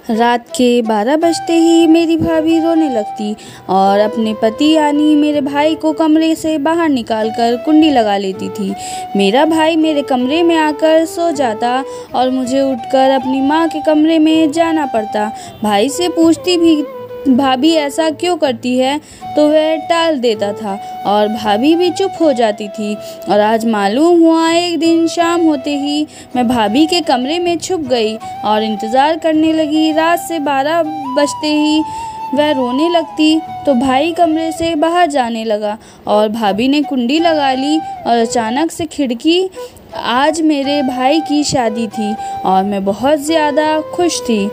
रात के 12 बजते ही मेरी भाभी रोने लगती और अपने पति यानी मेरे भाई को कमरे से बाहर निकालकर कुंडी लगा लेती थी। मेरा भाई मेरे कमरे में आकर सो जाता और मुझे उठकर अपनी माँ के कमरे में जाना पड़ता। भाई से पूछती भी भाभी ऐसा क्यों करती है, तो वह टाल देता था और भाभी भी चुप हो जाती थी। और आज मालूम हुआ एक दिन शाम होते ही मैं भाभी के कमरे में छुप गई और इंतज़ार करने लगी। रात से 12 बजते ही वह रोने लगती तो भाई कमरे से बाहर जाने लगा और भाभी ने कुंडी लगा ली और अचानक से खिड़की। आज मेरे भाई की शादी थी और मैं बहुत ज़्यादा खुश थी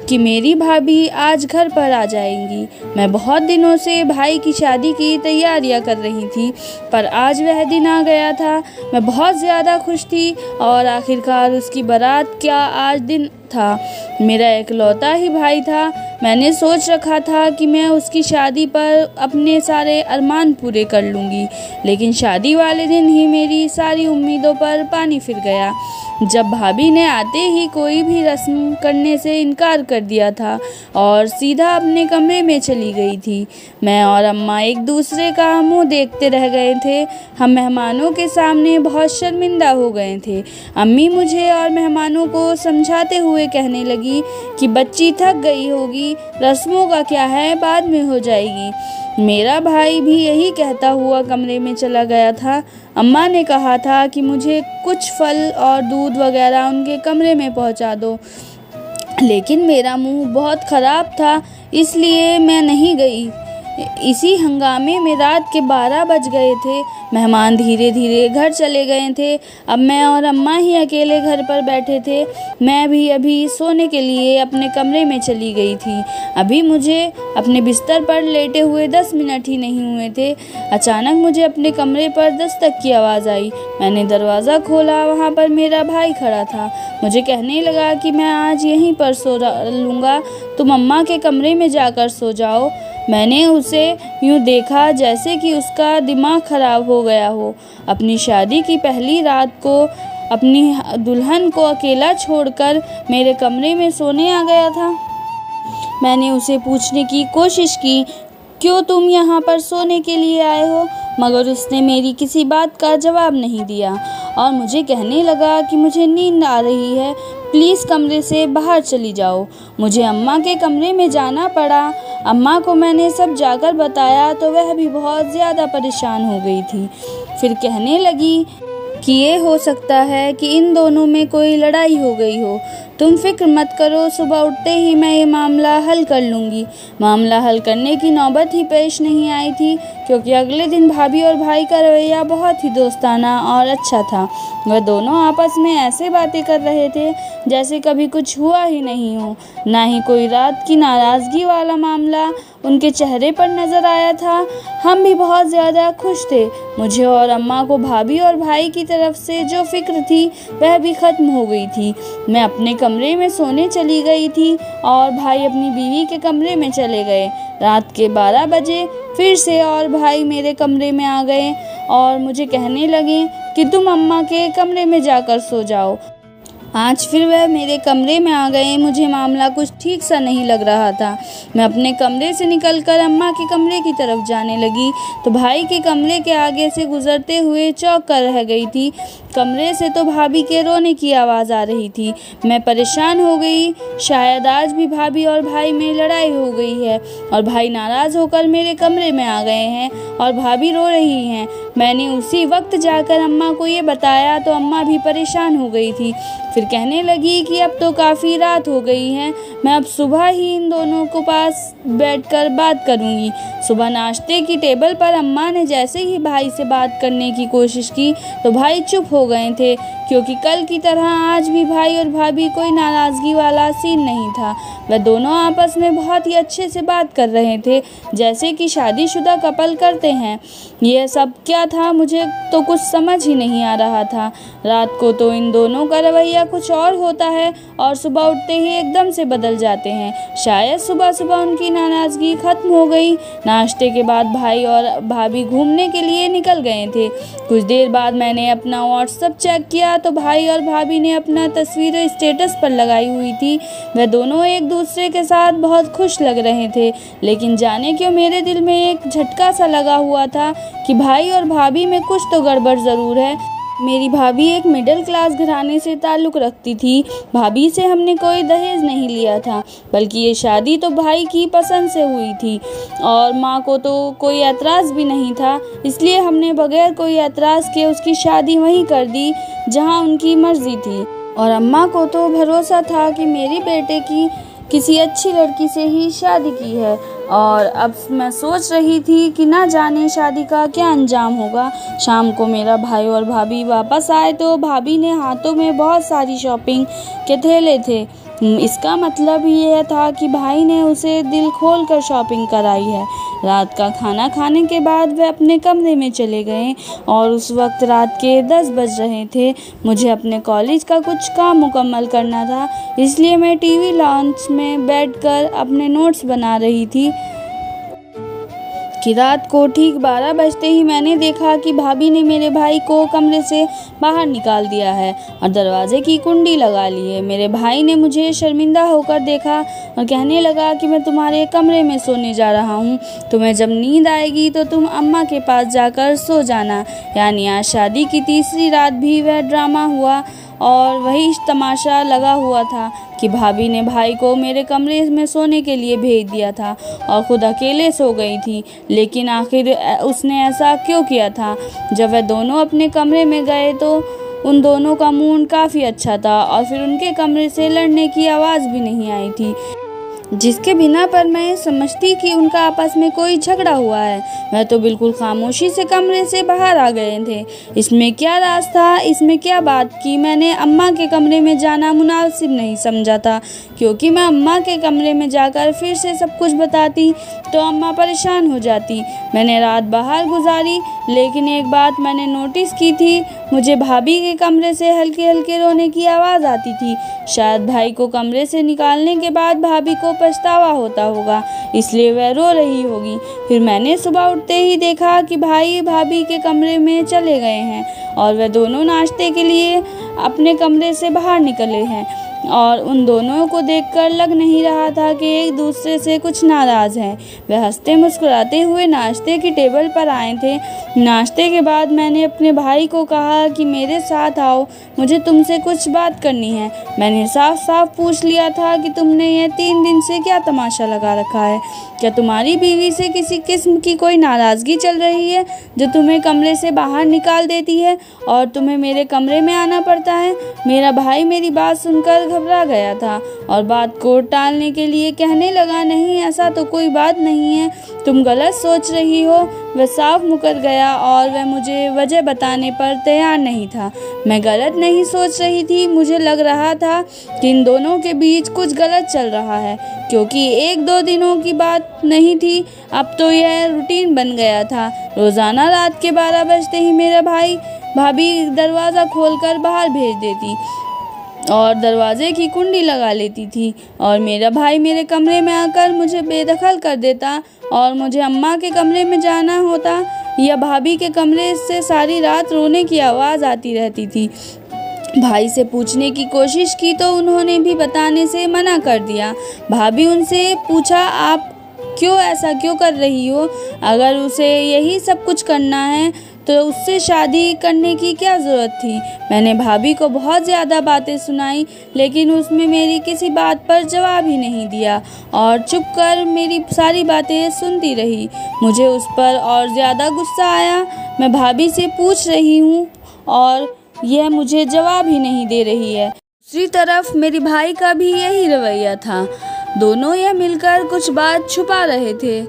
कि मेरी भाभी आज घर पर आ जाएंगी। मैं बहुत दिनों से भाई की शादी की तैयारियां कर रही थी, पर आज वह दिन आ गया था। मैं बहुत ज़्यादा खुश थी और आखिरकार उसकी बारात का आज दिन था। मेरा इकलौता ही भाई था। मैंने सोच रखा था कि मैं उसकी शादी पर अपने सारे अरमान पूरे कर लूँगी, लेकिन शादी वाले दिन ही मेरी सारी उम्मीदों पर पानी फिर गया। जब भाभी ने आते ही कोई भी रस्म करने से इनकार कर दिया था और सीधा अपने कमरे में चली गई थी। मैं और अम्मा एक दूसरे का मुंह देखते रह गए थे। हम मेहमानों के सामने बहुत शर्मिंदा हो गए थे। अम्मी मुझे और मेहमानों को समझाते हुए कहने लगी कि बच्ची थक गई होगी, रस्मों का क्या है, बाद में हो जाएगी। मेरा भाई भी यही कहता हुआ कमरे में चला गया था। अम्मा ने कहा था कि मुझे कुछ फल और दूध वगैरह उनके कमरे में पहुंचा दो, लेकिन मेरा मुंह बहुत ख़राब था, इसलिए मैं नहीं गई। इसी हंगामे में रात के 12 बज गए थे। मेहमान धीरे धीरे घर चले गए थे। अब मैं और अम्मा ही अकेले घर पर बैठे थे। मैं भी अभी सोने के लिए अपने कमरे में चली गई थी। अभी मुझे अपने बिस्तर पर लेटे हुए 10 मिनट ही नहीं हुए थे। अचानक मुझे अपने कमरे पर दस्तक की आवाज़ आई। मैंने दरवाज़ा खोला, वहाँ पर मेरा भाई खड़ा था। मुझे कहने लगा कि मैं आज यहीं पर सो लूँगा, तुम अम्मा के कमरे में जाकर सो जाओ। मैंने उसे यूँ देखा जैसे कि उसका दिमाग ख़राब हो गया हो। अपनी शादी की पहली रात को अपनी दुल्हन को अकेला छोड़कर मेरे कमरे में सोने आ गया था। मैंने उसे पूछने की कोशिश की, क्यों तुम यहाँ पर सोने के लिए आए हो, मगर उसने मेरी किसी बात का जवाब नहीं दिया और मुझे कहने लगा कि मुझे नींद आ रही है, प्लीज़ कमरे से बाहर चली जाओ। मुझे अम्मा के कमरे में जाना पड़ा। अम्मा को मैंने सब जाकर बताया तो वह भी बहुत ज़्यादा परेशान हो गई थी। फिर कहने लगी कि ये हो सकता है कि इन दोनों में कोई लड़ाई हो गई हो। तुम फिक्र मत करो, सुबह उठते ही मैं ये मामला हल कर लूँगी। मामला हल करने की नौबत ही पेश नहीं आई थी, क्योंकि अगले दिन भाभी और भाई का रवैया बहुत ही दोस्ताना और अच्छा था। वह दोनों आपस में ऐसे बातें कर रहे थे जैसे कभी कुछ हुआ ही नहीं हो। ना ही कोई रात की नाराज़गी वाला मामला उनके चेहरे पर नज़र आया था। हम भी बहुत ज़्यादा खुश थे। मुझे और अम्मा को भाभी और भाई की तरफ से जो फ़िक्र थी वह भी ख़त्म हो गई थी। मैं अपने कमरे में सोने चली गई थी और भाई अपनी बीवी के कमरे में चले गए। रात के 12 बजे फिर से और भाई मेरे कमरे में आ गए और मुझे कहने लगे कि तुम अम्मा के कमरे में जाकर सो जाओ। आज फिर वह मेरे कमरे में आ गए। मुझे मामला कुछ ठीक सा नहीं लग रहा था। मैं अपने कमरे से निकलकर अम्मा के कमरे की तरफ जाने लगी तो भाई के कमरे के आगे से गुजरते हुए चौंक कर रह गई थी। कमरे से तो भाभी के रोने की आवाज़ आ रही थी। मैं परेशान हो गई, शायद आज भी भाभी और भाई में लड़ाई हो गई है और भाई नाराज़ होकर मेरे कमरे में आ गए हैं और भाभी रो रही हैं। मैंने उसी वक्त जाकर अम्मा को ये बताया तो अम्मा भी परेशान हो गई थी। फिर कहने लगी कि अब तो काफ़ी रात हो गई है, मैं अब सुबह ही इन दोनों को पास बैठकर बात करूंगी। सुबह नाश्ते की टेबल पर अम्मा ने जैसे ही भाई से बात करने की कोशिश की तो भाई चुप हो गए थे, क्योंकि कल की तरह आज भी भाई और भाभी कोई नाराज़गी वाला सीन नहीं था। वह दोनों आपस में बहुत ही अच्छे से बात कर रहे थे, जैसे कि शादीशुदा कपल करते हैं। यह सब क्या था, मुझे तो कुछ समझ ही नहीं आ रहा था। रात को तो इन दोनों का रवैया कुछ और होता है और सुबह उठते ही एकदम से बदल जाते हैं। शायद सुबह सुबह उनकी नाराज़गी ख़त्म हो गई। नाश्ते के बाद भाई और भाभी घूमने के लिए निकल गए थे। कुछ देर बाद मैंने अपना व्हाट्सएप चेक किया तो भाई और भाभी ने अपना तस्वीरें स्टेटस पर लगाई हुई थी। वह दोनों एक दूसरे के साथ बहुत खुश लग रहे थे, लेकिन जाने क्यों मेरे दिल में एक झटका सा लगा हुआ था कि भाई और भाभी में कुछ तो गड़बड़ ज़रूर है। मेरी भाभी एक मिडिल क्लास घराने से ताल्लुक़ रखती थी। भाभी से हमने कोई दहेज नहीं लिया था, बल्कि ये शादी तो भाई की पसंद से हुई थी और माँ को तो कोई एतराज़ भी नहीं था, इसलिए हमने बगैर कोई एतराज़ के उसकी शादी वहीं कर दी जहाँ उनकी मर्ज़ी थी। और अम्मा को तो भरोसा था कि मेरी बेटे की किसी अच्छी लड़की से ही शादी की है। और अब मैं सोच रही थी कि ना जाने शादी का क्या अंजाम होगा। शाम को मेरा भाई और भाभी वापस आए तो भाभी ने हाथों में बहुत सारी शॉपिंग के थैले थे। इसका मतलब ये था कि भाई ने उसे दिल खोल कर शॉपिंग कराई है। रात का खाना खाने के बाद वे अपने कमरे में चले गए और उस वक्त रात के 10 बज रहे थे। मुझे अपने कॉलेज का कुछ काम मुकम्मल करना था, इसलिए मैं टीवी लॉन्च में बैठकर अपने नोट्स बना रही थी कि रात को ठीक 12 बजते ही मैंने देखा कि भाभी ने मेरे भाई को कमरे से बाहर निकाल दिया है और दरवाजे की कुंडी लगा ली है। मेरे भाई ने मुझे शर्मिंदा होकर देखा और कहने लगा कि मैं तुम्हारे कमरे में सोने जा रहा हूँ, तुम्हें जब नींद आएगी तो तुम अम्मा के पास जाकर सो जाना। यानी आज शादी की तीसरी रात भी वह ड्रामा हुआ और वही तमाशा लगा हुआ था कि भाभी ने भाई को मेरे कमरे में सोने के लिए भेज दिया था और ख़ुद अकेले सो गई थी। लेकिन आखिर उसने ऐसा क्यों किया था? जब वह दोनों अपने कमरे में गए तो उन दोनों का मूड काफ़ी अच्छा था और फिर उनके कमरे से लड़ने की आवाज़ भी नहीं आई थी, जिसके बिना पर मैं समझती कि उनका आपस में कोई झगड़ा हुआ है। वह तो बिल्कुल खामोशी से कमरे से बाहर आ गए थे। इसमें क्या राज था, इसमें क्या बात की मैंने अम्मा के कमरे में जाना मुनासिब नहीं समझा था, क्योंकि मैं अम्मा के कमरे में जाकर फिर से सब कुछ बताती तो अम्मा परेशान हो जाती। मैंने रात बाहर गुजारी, लेकिन एक बात मैंने नोटिस की थी, मुझे भाभी के कमरे से हल्के हल्के रोने की आवाज़ आती थी। शायद भाई को कमरे से निकालने के बाद भाभी को पछतावा होता होगा, इसलिए वह रो रही होगी। फिर मैंने सुबह उठते ही देखा कि भाई भाभी के कमरे में चले गए हैं और वह दोनों नाश्ते के लिए अपने कमरे से बाहर निकले हैं और उन दोनों को देखकर लग नहीं रहा था कि एक दूसरे से कुछ नाराज़ हैं। वह हंसते मुस्कुराते हुए नाश्ते की टेबल पर आए थे। नाश्ते के बाद मैंने अपने भाई को कहा कि मेरे साथ आओ, मुझे तुमसे कुछ बात करनी है। मैंने साफ साफ पूछ लिया था कि तुमने ये 3 दिन से क्या तमाशा लगा रखा है? क्या तुम्हारी बीवी से किसी किस्म की कोई नाराज़गी चल रही है जो तुम्हें कमरे से बाहर निकाल देती है और तुम्हें मेरे कमरे में आना पड़ता है? मेरा भाई मेरी बात सुनकर घबरा गया था और बात को टालने के लिए कहने लगा, नहीं ऐसा तो कोई बात नहीं है, तुम गलत सोच रही हो। वह साफ मुकर गया और वह मुझे वजह बताने पर तैयार नहीं था। मैं गलत नहीं सोच रही थी, मुझे लग रहा था कि इन दोनों के बीच कुछ गलत चल रहा है, क्योंकि 1-2 दिनों की बात नहीं थी, अब तो यह रूटीन बन गया था। रोज़ाना रात के 12 बजते ही मेरा भाभी दरवाज़ा खोलकर बाहर भेज देती और दरवाजे की कुंडी लगा लेती थी और मेरा भाई मेरे कमरे में आकर मुझे बेदखल कर देता और मुझे अम्मा के कमरे में जाना होता या भाभी के कमरे से सारी रात रोने की आवाज़ आती रहती थी। भाई से पूछने की कोशिश की तो उन्होंने भी बताने से मना कर दिया। भाभी उनसे पूछा, आप ऐसा क्यों कर रही हो? अगर उसे यही सब कुछ करना है तो उससे शादी करने की क्या ज़रूरत थी? मैंने भाभी को बहुत ज़्यादा बातें सुनाई, लेकिन उसमें मेरी किसी बात पर जवाब ही नहीं दिया और चुप कर मेरी सारी बातें सुनती रही। मुझे उस पर और ज़्यादा गुस्सा आया। मैं भाभी से पूछ रही हूँ और यह मुझे जवाब ही नहीं दे रही है। दूसरी तरफ मेरे भाई का भी यही रवैया था। दोनों यह मिलकर कुछ बात छुपा रहे थे।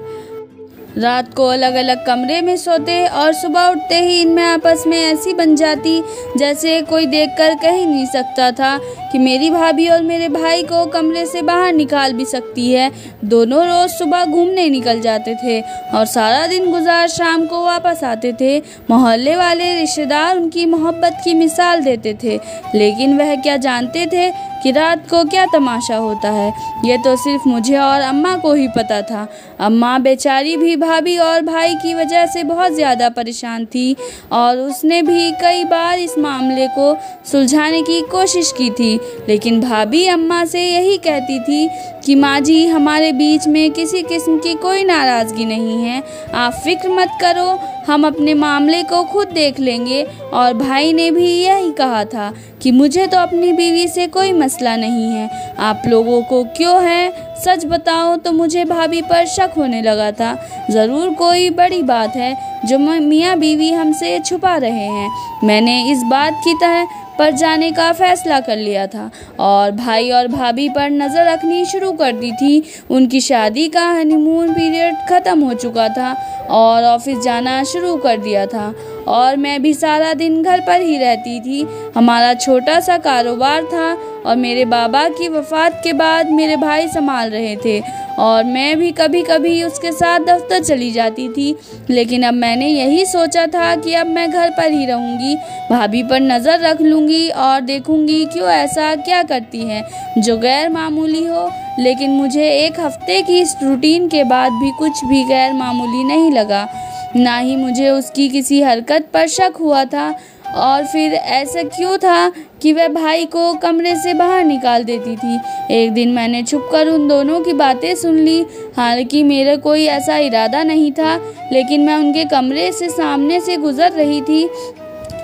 रात को अलग अलग कमरे में सोते और सुबह उठते ही इनमें आपस में ऐसी बन जाती जैसे कोई देखकर कह ही नहीं सकता था कि मेरी भाभी और मेरे भाई को कमरे से बाहर निकाल भी सकती है। दोनों रोज़ सुबह घूमने निकल जाते थे और सारा दिन गुजार शाम को वापस आते थे। मोहल्ले वाले रिश्तेदार उनकी मोहब्बत की मिसाल देते थे, लेकिन वह क्या जानते थे कि रात को क्या तमाशा होता है। ये तो सिर्फ मुझे और अम्मा को ही पता था। अम्मा बेचारी भी भाभी और भाई की वजह से बहुत ज़्यादा परेशान थी और उसने भी कई बार इस मामले को सुलझाने की कोशिश की थी, लेकिन भाभी अम्मा से यही कहती थी कि माँ जी, हमारे बीच में किसी किस्म की कोई नाराज़गी नहीं है, आप फिक्र मत करो, हम अपने मामले को खुद देख लेंगे। और भाई ने भी यही कहा था कि मुझे तो अपनी बीवी से कोई मसला नहीं है, आप लोगों को क्यों है। सच बताओ तो मुझे भाभी पर शक होने लगा था, ज़रूर कोई बड़ी बात है जो मियाँ बीवी हमसे छुपा रहे हैं। मैंने इस बात की तह पर जाने का फ़ैसला कर लिया था और भाई और भाभी पर नज़र रखनी शुरू कर दी थी। उनकी शादी का हनीमून पीरियड ख़त्म हो चुका था और ऑफिस जाना शुरू कर दिया था और मैं भी सारा दिन घर पर ही रहती थी। हमारा छोटा सा कारोबार था और मेरे बाबा की वफ़ात के बाद मेरे भाई संभाल रहे थे और मैं भी कभी कभी उसके साथ दफ्तर चली जाती थी। लेकिन अब मैंने यही सोचा था कि अब मैं घर पर ही रहूँगी, भाभी पर नज़र रख लूँगी और देखूँगी क्यों ऐसा क्या करती है जो गैर मामूली हो। लेकिन मुझे एक हफ्ते की इस रूटीन के बाद भी कुछ भी गैर मामूली नहीं लगा, ना ही मुझे उसकी किसी हरकत पर शक हुआ था। और फिर ऐसा क्यों था कि वह भाई को कमरे से बाहर निकाल देती थी। एक दिन मैंने छुपकर उन दोनों की बातें सुन ली, हालांकि मेरा कोई ऐसा इरादा नहीं था, लेकिन मैं उनके कमरे से सामने से गुजर रही थी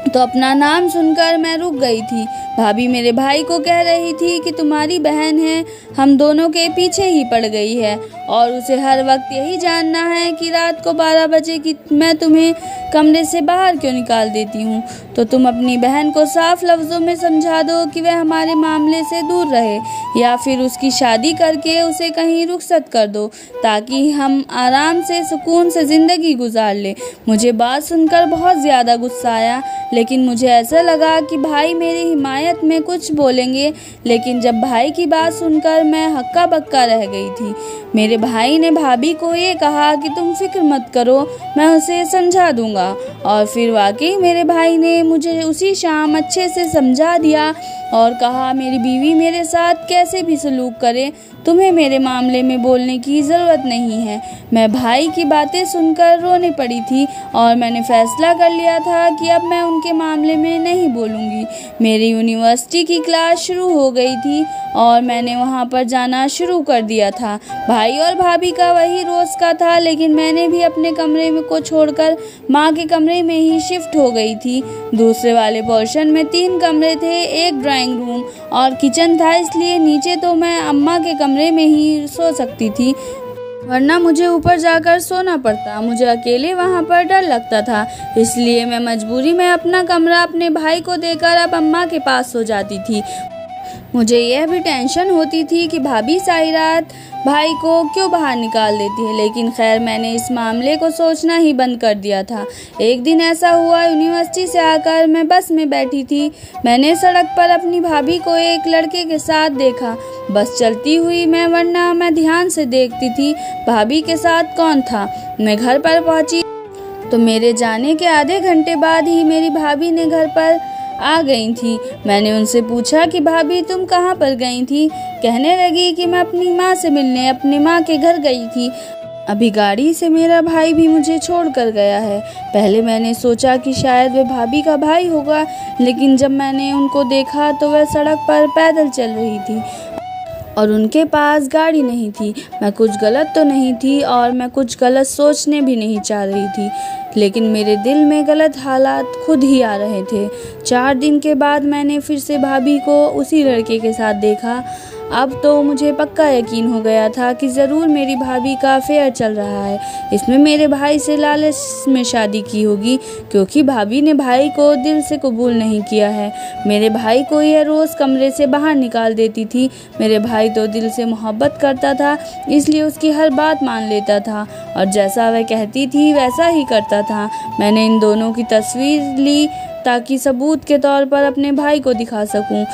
तो अपना नाम सुनकर मैं रुक गई थी। भाभी मेरे भाई को कह रही थी कि तुम्हारी बहन है, हम दोनों के पीछे ही पड़ गई है और उसे हर वक्त यही जानना है कि रात को 12 बजे कि मैं तुम्हें कमरे से बाहर क्यों निकाल देती हूँ। तो तुम अपनी बहन को साफ लफ्ज़ों में समझा दो कि वह हमारे मामले से दूर रहे या फिर उसकी शादी करके उसे कहीं रुखसत कर दो ताकि हम आराम से सुकून से ज़िंदगी गुजार ले। मुझे बात सुनकर बहुत ज़्यादा गुस्सा आया, लेकिन मुझे ऐसा लगा कि भाई मेरी हिमायत में कुछ बोलेंगे, लेकिन जब भाई की बात सुनकर मैं हक्का बक्का रह गई थी। मेरे भाई ने भाभी को ये कहा कि तुम फिक्र मत करो, मैं उसे समझा दूंगा। और फिर वाकई मेरे भाई ने मुझे उसी शाम अच्छे से समझा दिया और कहा मेरी बीवी मेरे साथ कैसे भी सलूक करे, तुम्हें मेरे मामले में बोलने की ज़रूरत नहीं है। मैं भाई की बातें सुनकर रोने पड़ी थी और मैंने फ़ैसला कर लिया था कि अब मैं उनके मामले में नहीं बोलूँगी। मेरी यूनिवर्सिटी की क्लास शुरू हो गई थी और मैंने वहाँ पर जाना शुरू कर दिया था। भाई और भाभी का वही रोज़ का था, लेकिन मैंने भी अपने कमरे में को छोड़कर माँ के कमरे में ही शिफ्ट हो गई थी। दूसरे वाले पोर्शन में 3 कमरे थे, एक ड्राइंग रूम और किचन था, इसलिए नीचे तो मैं अम्मा के कमरे में ही सो सकती थी, वरना मुझे ऊपर जाकर सोना पड़ता। मुझे अकेले वहाँ पर डर लगता था, इसलिए मैं मजबूरी में अपना कमरा अपने भाई को देकर अब अम्मा के पास सो जाती थी। मुझे यह भी टेंशन होती थी कि भाभी सारी रात भाई को क्यों बाहर निकाल देती है, लेकिन खैर मैंने इस मामले को सोचना ही बंद कर दिया था। एक दिन ऐसा हुआ, यूनिवर्सिटी से आकर मैं बस में बैठी थी। मैंने सड़क पर अपनी भाभी को एक लड़के के साथ देखा। बस चलती हुई वरना मैं ध्यान से देखती थी भाभी के साथ कौन था। मैं घर पर पहुंची तो मेरे जाने के आधे घंटे बाद ही मेरी भाभी ने घर पर आ गई थी। मैंने उनसे पूछा कि भाभी तुम कहाँ पर गई थी। कहने लगी कि मैं अपनी माँ से मिलने अपनी माँ के घर गई थी, अभी गाड़ी से मेरा भाई भी मुझे छोड़ कर गया है। पहले मैंने सोचा कि शायद वह भाभी का भाई होगा, लेकिन जब मैंने उनको देखा तो वह सड़क पर पैदल चल रही थी और उनके पास गाड़ी नहीं थी। मैं कुछ गलत तो नहीं थी और मैं कुछ गलत सोचने भी नहीं चाह रही थी, लेकिन मेरे दिल में गलत हालात खुद ही आ रहे थे। 4 दिन के बाद मैंने फिर से भाभी को उसी लड़के के साथ देखा। अब तो मुझे पक्का यकीन हो गया था कि ज़रूर मेरी भाभी का अफेयर चल रहा है। इसमें मेरे भाई से लालच में शादी की होगी, क्योंकि भाभी ने भाई को दिल से कबूल नहीं किया है। मेरे भाई को यह रोज़ कमरे से बाहर निकाल देती थी। मेरे भाई तो दिल से मोहब्बत करता था, इसलिए उसकी हर बात मान लेता था और जैसा वह कहती थी वैसा ही करता था। मैंने इन दोनों की तस्वीर ली ताकि सबूत के तौर पर अपने भाई को दिखा सकूं,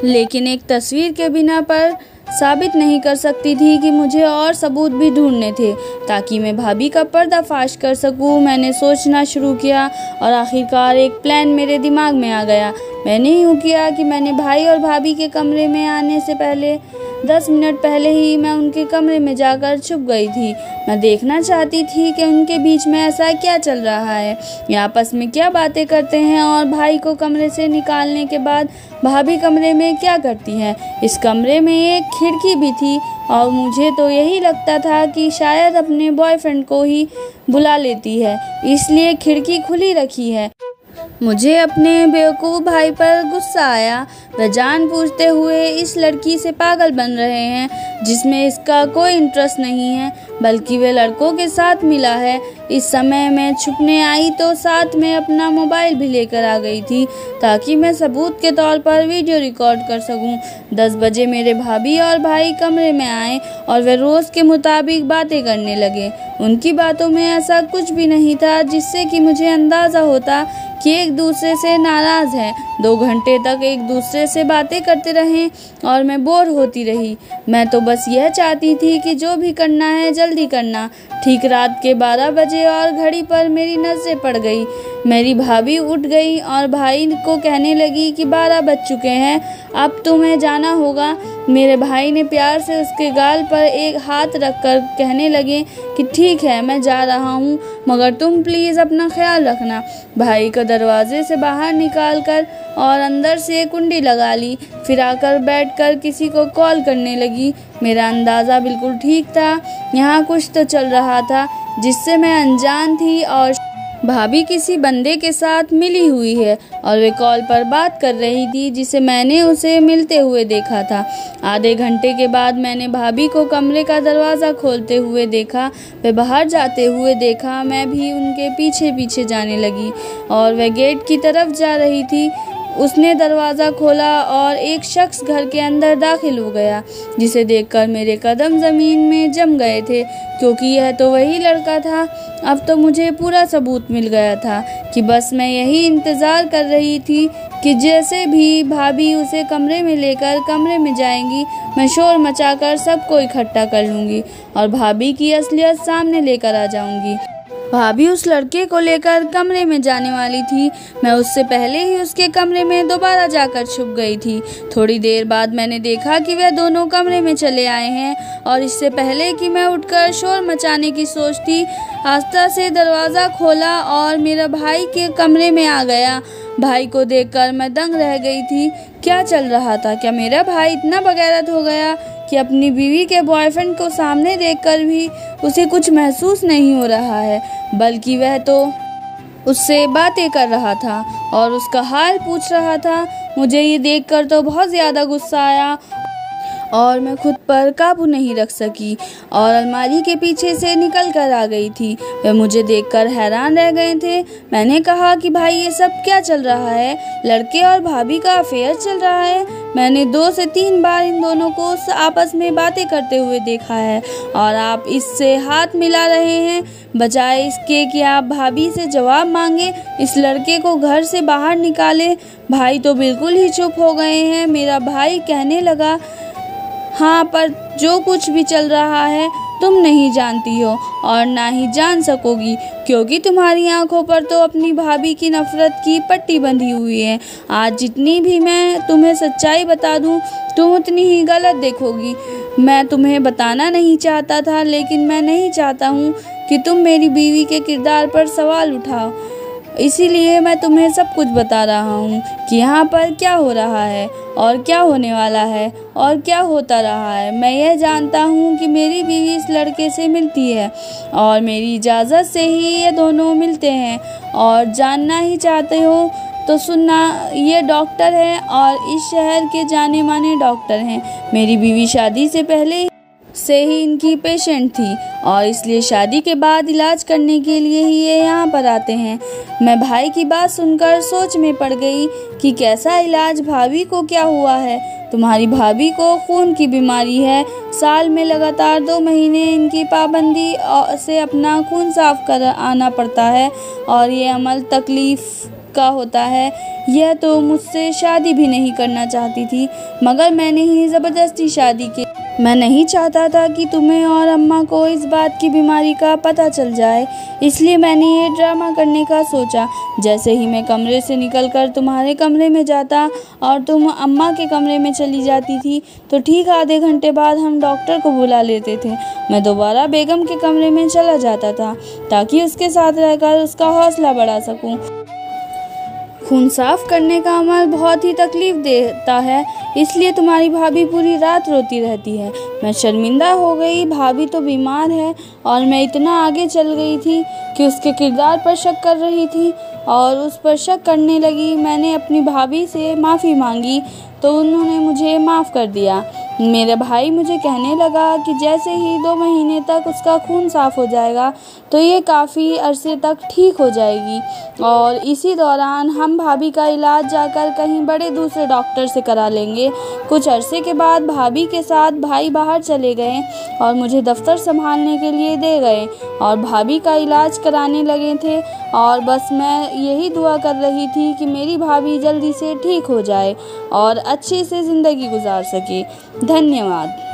लेकिन एक तस्वीर के बिना पर साबित नहीं कर सकती थी कि मुझे और सबूत भी ढूंढने थे ताकि मैं भाभी का पर्दाफाश कर सकूं। मैंने सोचना शुरू किया और आखिरकार एक प्लान मेरे दिमाग में आ गया। मैंने यूँ किया कि मैंने भाई और भाभी के कमरे में आने से पहले 10 मिनट पहले ही मैं उनके कमरे में जाकर छुप गई थी। मैं देखना चाहती थी कि उनके बीच में ऐसा क्या चल रहा है, ये आपस में क्या बातें करते हैं और भाई को कमरे से निकालने के बाद भाभी कमरे में क्या करती है। इस कमरे में एक खिड़की भी थी और मुझे तो यही लगता था कि शायद अपने बॉयफ्रेंड को ही बुला लेती है, इसलिए खिड़की खुली रखी है। मुझे अपने बेवकूफ़ भाई पर गुस्सा आया। वह जानबूझते हुए इस लड़की से पागल बन रहे हैं जिसमें इसका कोई इंटरेस्ट नहीं है, बल्कि वे लड़कों के साथ मिला है। इस समय मैं छुपने आई तो साथ में अपना मोबाइल भी लेकर आ गई थी ताकि मैं सबूत के तौर पर वीडियो रिकॉर्ड कर सकूं। 10 बजे मेरे भाभी और भाई कमरे में आए और वे रोज़ के मुताबिक बातें करने लगे। उनकी बातों में ऐसा कुछ भी नहीं था जिससे कि मुझे अंदाज़ा होता कि एक दूसरे से नाराज़ हैं। 2 घंटे तक एक दूसरे से बातें करते रहे और मैं बोर होती रही। मैं तो बस यह चाहती थी कि जो भी करना है जल्दी करना। ठीक रात के 12 बजे और घड़ी पर मेरी नज़रें पड़ गई। मेरी भाभी उठ गई और भाई को कहने लगी कि 12 बज चुके हैं, अब तुम्हें जाना होगा। मेरे भाई ने प्यार से उसके गाल पर एक हाथ रखकर कहने लगे कि ठीक है, मैं जा रहा हूँ, मगर तुम प्लीज़ अपना ख्याल रखना। भाई को दरवाजे से बाहर निकालकर और अंदर से कुंडी लगा ली, फिर आकर बैठकर किसी को कॉल करने लगी। मेरा अंदाज़ा बिल्कुल ठीक था, यहाँ कुछ तो चल रहा था जिससे मैं अनजान थी और भाभी किसी बंदे के साथ मिली हुई है और वे कॉल पर बात कर रही थी जिसे मैंने उसे मिलते हुए देखा था। आधे घंटे के बाद मैंने भाभी को कमरे का दरवाज़ा खोलते हुए देखा। वे बाहर जाते हुए देखा। मैं भी उनके पीछे पीछे जाने लगी और वह गेट की तरफ जा रही थी। उसने दरवाज़ा खोला और एक शख्स घर के अंदर दाखिल हो गया, जिसे देखकर मेरे कदम ज़मीन में जम गए थे, क्योंकि यह तो वही लड़का था। अब तो मुझे पूरा सबूत मिल गया था कि बस मैं यही इंतज़ार कर रही थी कि जैसे भी भाभी उसे कमरे में लेकर कमरे में जाएंगी, मैं शोर मचाकर सबको इकट्ठा कर लूँगी और भाभी की असलियत सामने लेकर आ जाऊँगी। भाभी उस लड़के को लेकर कमरे में जाने वाली थी। मैं उससे पहले ही उसके कमरे में दोबारा जाकर छुप गई थी। थोड़ी देर बाद मैंने देखा कि वह दोनों कमरे में चले आए हैं और इससे पहले कि मैं उठकर शोर मचाने की सोचती, आस्था से दरवाज़ा खोला और मेरा भाई के कमरे में आ गया। भाई को देखकर मैं दंग रह गई थी। क्या चल रहा था? क्या मेरा भाई इतना बगैरत हो गया कि अपनी बीवी के बॉयफ्रेंड को सामने देखकर भी उसे कुछ महसूस नहीं हो रहा है, बल्कि वह तो उससे बातें कर रहा था और उसका हाल पूछ रहा था। मुझे ये देखकर तो बहुत ज़्यादा गुस्सा आया और मैं खुद पर काबू नहीं रख सकी और अलमारी के पीछे से निकल कर आ गई थी। वे मुझे देखकर हैरान रह गए थे। मैंने कहा कि भाई ये सब क्या चल रहा है? लड़के और भाभी का अफेयर चल रहा है। मैंने 2 से 3 बार इन दोनों को आपस में बातें करते हुए देखा है और आप इससे हाथ मिला रहे हैं, बजाय इसके कि आप भाभी से जवाब मांगे, इस लड़के को घर से बाहर निकाले। भाई तो बिल्कुल ही चुप हो गए हैं। मेरा भाई कहने लगा, हाँ, पर जो कुछ भी चल रहा है तुम नहीं जानती हो और ना ही जान सकोगी, क्योंकि तुम्हारी आंखों पर तो अपनी भाभी की नफ़रत की पट्टी बंधी हुई है। आज जितनी भी मैं तुम्हें सच्चाई बता दूं, तुम उतनी ही गलत देखोगी। मैं तुम्हें बताना नहीं चाहता था, लेकिन मैं नहीं चाहता हूँ कि तुम मेरी बीवी के किरदार पर सवाल उठाओ, इसीलिए मैं तुम्हें सब कुछ बता रहा हूँ कि यहाँ पर क्या हो रहा है और क्या होने वाला है और क्या होता रहा है। मैं यह जानता हूँ कि मेरी बीवी इस लड़के से मिलती है और मेरी इजाज़त से ही ये दोनों मिलते हैं, और जानना ही चाहते हो तो सुनना, ये डॉक्टर हैं और इस शहर के जाने माने डॉक्टर हैं। मेरी बीवी शादी से पहले से ही इनकी पेशेंट थी और इसलिए शादी के बाद इलाज करने के लिए ही ये यहाँ पर आते हैं। मैं भाई की बात सुनकर सोच में पड़ गई कि कैसा इलाज, भाभी को क्या हुआ है। तुम्हारी भाभी को खून की बीमारी है। साल में लगातार 2 महीने इनकी पाबंदी से अपना खून साफ कर आना पड़ता है और ये अमल तकलीफ़ का होता है। यह तो मुझसे शादी भी नहीं करना चाहती थी, मगर मैंने ही ज़बरदस्ती शादी की। मैं नहीं चाहता था कि तुम्हें और अम्मा को इस बात की बीमारी का पता चल जाए, इसलिए मैंने ये ड्रामा करने का सोचा। जैसे ही मैं कमरे से निकलकर तुम्हारे कमरे में जाता और तुम अम्मा के कमरे में चली जाती थी, तो ठीक आधे घंटे बाद हम डॉक्टर को बुला लेते थे। मैं दोबारा बेगम के कमरे में चला जाता था ताकि उसके साथ रहकर उसका हौसला बढ़ा सकूं। खून साफ करने का अमल बहुत ही तकलीफ देता है, इसलिए तुम्हारी भाभी पूरी रात रोती रहती है। मैं शर्मिंदा हो गई, भाभी तो बीमार है और मैं इतना आगे चल गई थी कि उसके किरदार पर शक कर रही थी और उस पर शक करने लगी। मैंने अपनी भाभी से माफ़ी मांगी तो उन्होंने मुझे माफ़ कर दिया। मेरा भाई मुझे कहने लगा कि जैसे ही 2 महीने तक उसका खून साफ़ हो जाएगा तो ये काफ़ी अरसे तक ठीक हो जाएगी और इसी दौरान हम भाभी का इलाज जाकर कहीं बड़े दूसरे डॉक्टर से करा लेंगे। कुछ अरसे के बाद भाभी के साथ भाई बाहर चले गए और मुझे दफ्तर संभालने के लिए दे गए और भाभी का इलाज कराने लगे थे और बस मैं यही दुआ कर रही थी कि मेरी भाभी जल्दी से ठीक हो जाए और अच्छे से ज़िंदगी गुजार सके। धन्यवाद।